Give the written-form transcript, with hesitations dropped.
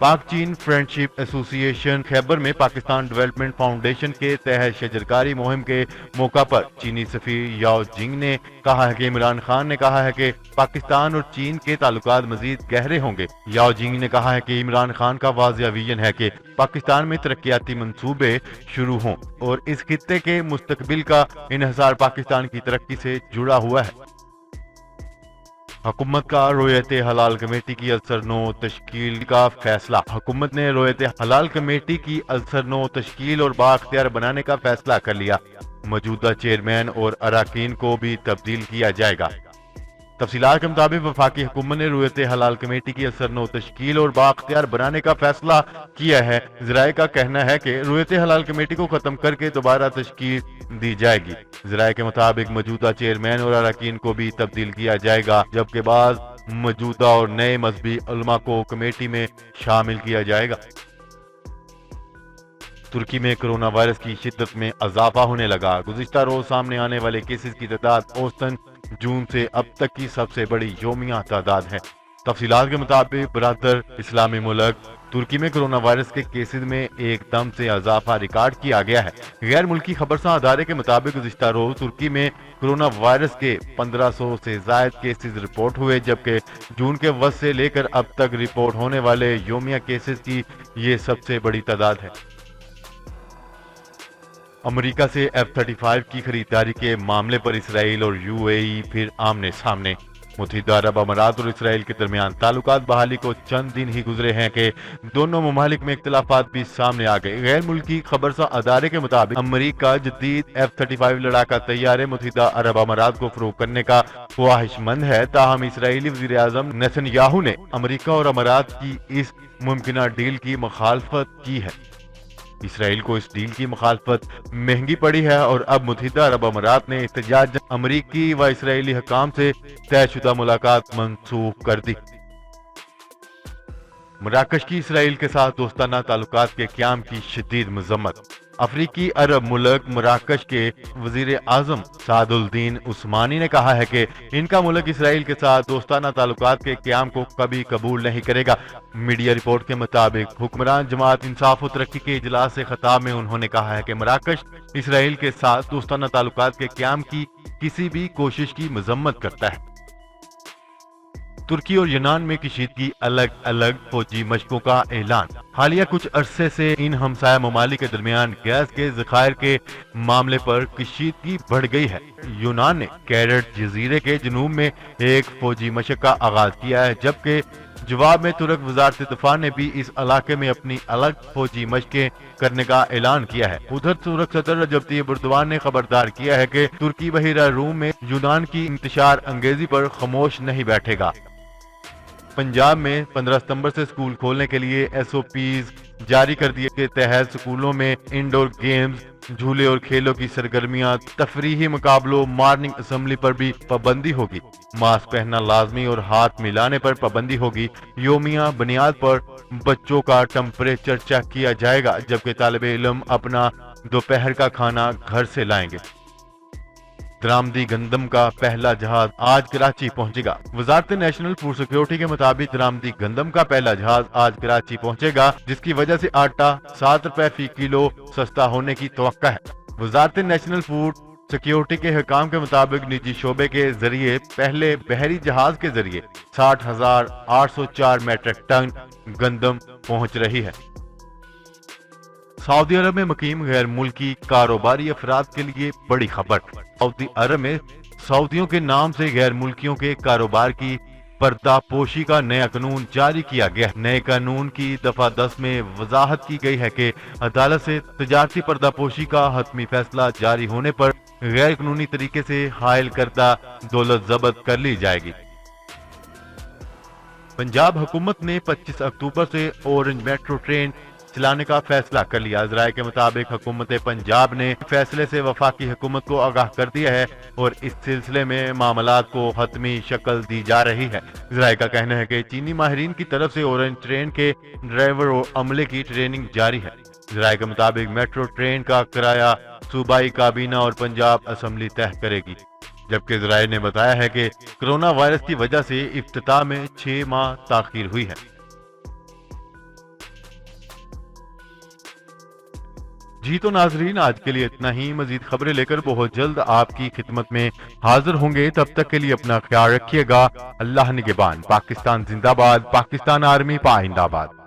پاک چین فرینڈشپ ایسوسی ایشن خیبر میں پاکستان ڈیولپمنٹ فاؤنڈیشن کے تحت شجرکاری مہم کے موقع پر چینی سفیر یاؤ جنگ نے کہا ہے کہ عمران خان نے کہا ہے کہ پاکستان اور چین کے تعلقات مزید گہرے ہوں گے۔ یاؤ جنگ نے کہا ہے کہ عمران خان کا واضح ویژن ہے کہ پاکستان میں ترقیاتی منصوبے شروع ہوں اور اس خطے کے مستقبل کا انحصار پاکستان کی ترقی سے جڑا ہوا ہے۔ حکومت کا رویت حلال کمیٹی کی السرنو تشکیل کا فیصلہ۔ حکومت نے رویت حلال کمیٹی کی السرنو تشکیل اور بااختیار بنانے کا فیصلہ کر لیا۔ موجودہ چیئرمین اور اراکین کو بھی تبدیل کیا جائے گا۔ تفصیلات کے مطابق وفاقی حکومت نے رویت حلال کمیٹی کی السرنو تشکیل اور بااختیار بنانے کا فیصلہ کیا ہے۔ ذرائع کا کہنا ہے کہ رویت حلال کمیٹی کو ختم کر کے دوبارہ تشکیل دی جائے گی۔ ذرائع کے مطابق موجودہ چیئرمین اور اراکین کو بھی تبدیل کیا جائے گا، جبکہ بعض موجودہ اور نئے مذہبی علماء کو کمیٹی میں شامل کیا جائے گا۔ ترکی میں کرونا وائرس کی شدت میں اضافہ ہونے لگا۔ گزشتہ روز سامنے آنے والے کیسز کی تعداد اوسطاً جون سے اب تک کی سب سے بڑی یومیہ تعداد ہے۔ تفصیلات کے مطابق برادر اسلامی ملک ترکی میں کرونا وائرس کے کیسز میں ایک دم سے اضافہ ریکارڈ کیا گیا ہے۔ غیر ملکی خبرساں ادارے کے مطابق گزشتہ روز ترکی میں کرونا وائرس کے 1500 سے زائد کیسز رپورٹ ہوئے، جبکہ جون کے وسط سے لے کر اب تک رپورٹ ہونے والے یومیہ کیسز کی یہ سب سے بڑی تعداد ہے۔ امریکہ سے F-35 کی خریداری کے معاملے پر اسرائیل اور UAE پھر آمنے سامنے۔ متحدہ عرب امارات اور اسرائیل کے درمیان تعلقات بحالی کو چند دن ہی گزرے ہیں کہ دونوں ممالک میں اختلافات بھی سامنے آ گئے۔ غیر ملکی خبرساں ادارے کے مطابق امریکہ جدید F-35 لڑاکا طیارے متحدہ عرب امارات کو فروخت کرنے کا خواہش مند ہے، تاہم اسرائیلی وزیر اعظم نیتن یاہو نے امریکہ اور امارات کی اس ممکنہ ڈیل کی مخالفت کی ہے۔ اسرائیل کو اس ڈیل کی مخالفت مہنگی پڑی ہے اور اب متحدہ عرب امارات نے احتجاجاً امریکی و اسرائیلی حکام سے طے شدہ ملاقات منسوخ کر دی۔ مراکش کی اسرائیل کے ساتھ دوستانہ تعلقات کے قیام کی شدید مذمت۔ افریقی عرب ملک مراکش کے وزیر اعظم سعد الدین عثمانی نے کہا ہے کہ ان کا ملک اسرائیل کے ساتھ دوستانہ تعلقات کے قیام کو کبھی قبول نہیں کرے گا۔ میڈیا رپورٹ کے مطابق حکمران جماعت انصاف و ترقی کے اجلاس سے خطاب میں انہوں نے کہا ہے کہ مراکش اسرائیل کے ساتھ دوستانہ تعلقات کے قیام کی کسی بھی کوشش کی مذمت کرتا ہے۔ ترکی اور یونان میں کشیدگی، الگ الگ فوجی مشقوں کا اعلان۔ حالیہ کچھ عرصے سے ان ہمسایہ ممالک کے درمیان گیس کے ذخائر کے معاملے پر کشیدگی بڑھ گئی ہے۔ یونان نے کیرٹ جزیرے کے جنوب میں ایک فوجی مشق کا آغاز کیا ہے، جبکہ جواب میں ترک وزارت دفاع نے بھی اس علاقے میں اپنی الگ فوجی مشقیں کرنے کا اعلان کیا ہے۔ ادھر ترک صدر رجب طیب اردوان نے خبردار کیا ہے کہ ترکی بحیرہ روم میں یونان کی انتشار انگیزی پر خاموش نہیں بیٹھے گا۔ پنجاب میں 15 ستمبر سے سکول کھولنے کے لیے SOPs جاری کر دیے کے تحت سکولوں میں انڈور گیمز، جھولے اور کھیلوں کی سرگرمیاں، تفریحی مقابلوں، مارننگ اسمبلی پر بھی پابندی ہوگی۔ ماسک پہننا لازمی اور ہاتھ ملانے پر پابندی ہوگی۔ یومیہ بنیاد پر بچوں کا ٹمپریچر چیک کیا جائے گا، جبکہ طالب علم اپنا دوپہر کا کھانا گھر سے لائیں گے۔ درآمدی گندم کا پہلا جہاز آج کراچی پہنچے گا۔ وزارت نیشنل فوڈ سیکیورٹی کے مطابق درآمدی گندم کا پہلا جہاز آج کراچی پہنچے گا، جس کی وجہ سے آٹا 7 روپے فی کلو سستا ہونے کی توقع ہے۔ وزارت نیشنل فوڈ سیکیورٹی کے حکام کے مطابق نجی شعبے کے ذریعے پہلے بحری جہاز کے ذریعے 60,804 میٹرک ٹن گندم پہنچ رہی ہے۔ سعودی عرب میں مقیم غیر ملکی کاروباری افراد کے لیے بڑی خبر۔ سعودی عرب میں سعودیوں کے نام سے غیر ملکیوں کے کاروبار کی پردہ پوشی کا نیا قانون جاری کیا گیا ہے۔ نئے قانون کی دفعہ 10 میں وضاحت کی گئی ہے کہ عدالت سے تجارتی پردہ پوشی کا حتمی فیصلہ جاری ہونے پر غیر قانونی طریقے سے حائل کردہ دولت ضبط کر لی جائے گی۔ پنجاب حکومت نے 25 اکتوبر سے اورنج میٹرو ٹرین چلانے کا فیصلہ کر لیا۔ ذرائع کے مطابق حکومت پنجاب نے فیصلے سے وفاقی حکومت کو آگاہ کر دیا ہے اور اس سلسلے میں معاملات کو حتمی شکل دی جا رہی ہے۔ ذرائع کا کہنا ہے کہ چینی ماہرین کی طرف سے اورنج ٹرین کے ڈرائیور اور عملے کی ٹریننگ جاری ہے۔ ذرائع کے مطابق میٹرو ٹرین کا کرایہ صوبائی کابینہ اور پنجاب اسمبلی طے کرے گی، جبکہ ذرائع نے بتایا ہے کہ کرونا وائرس کی وجہ سے افتتاح میں 6 ماہ تاخیر ہوئی ہے۔ جی تو ناظرین، آج کے لیے اتنا ہی. مزید خبریں لے کر بہت جلد آپ کی خدمت میں حاضر ہوں گے. تب تک کے لیے اپنا خیال رکھیے گا. اللہ نگہبان. پاکستان زندہ باد. پاکستان آرمی پائندہ باد.